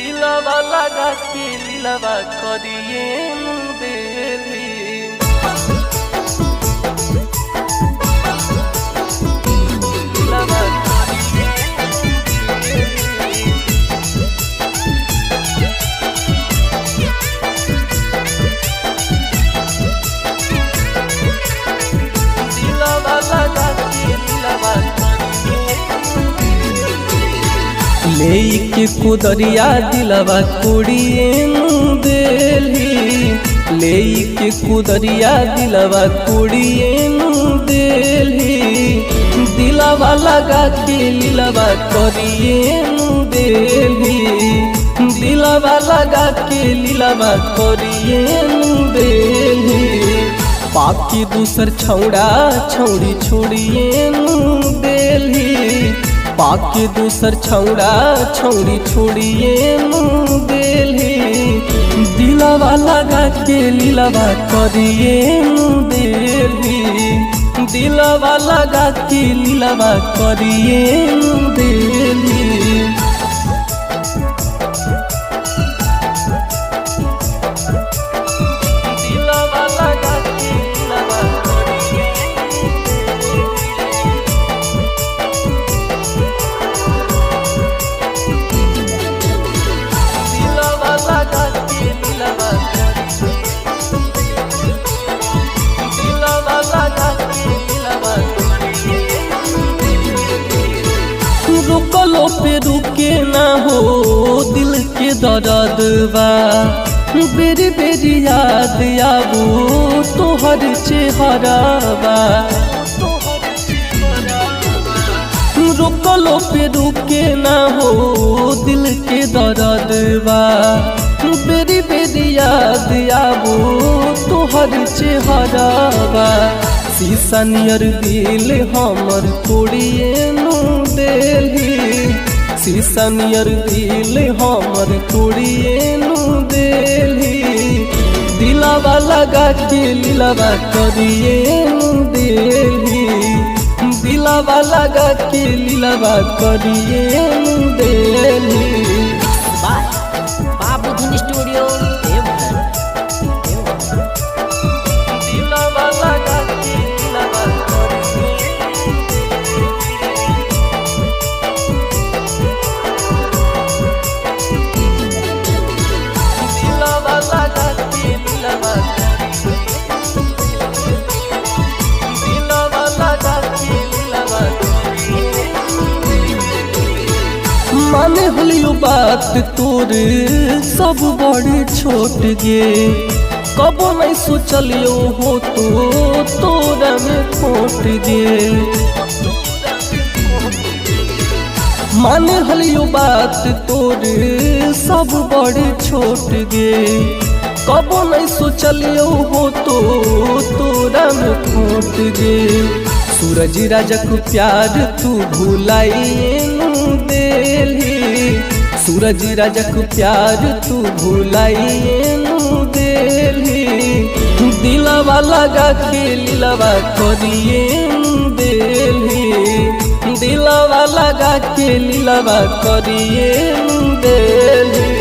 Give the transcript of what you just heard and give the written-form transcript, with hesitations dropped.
दिलवा लगा के लीलवा करिए देली दिलवा करिए दिलवा लगा के लीलवा लेके कुदरिया दिलवा कुड़िए देली लेके कुदरिया दिलवा कुड़िए देली दिलवा लगा के लीलवा करिए देली दिलवा लगा के लीलवा करिए देली पाकी दूसर छौड़ा छौड़ी छोड़िए देली पाके दूसर छौड़ा छौड़ी छोड़िए देली दिलवा लगा के लीलवा करिए देली दिलवा लगा के लीलवा करिए देली दिलवा लगा के लीलवा रुकलो पे रुके ना हो दिल के दर्द बा बेरी बेरी याद आबू तोहर चेहरा बा रुकलो पे रुके ना हो दिल के दर्द बा बेरी बेरी याद आबू तोहर चेहरा बा शीशा नियर दिल हमर तोड़िए देली शीशा नियर दिल हमर तोड़िए देली दिलवा लगा के लीलवा करिए देली दिलवा लगा के लीलवा करिए देली बाबूधन स्टूडियो दिलवा लगा के लीलवा माने होलियो बात तोर सब बड़े छोट गे कबो नहीं सोचलियो हो तो तोरा में खोट गे माने होलियो बात तोर सब बड़े छोट गे कबो नहीं सोचलियो हो तो तोरा में खोट गे सूरज राजा को प्यार तू भुलाइए देली सूरज राजा को प्यार तू भुलाइए देली दिलवा लगा के लीलवा करिए देली दिलवा लगा के लीलवा करिए देली।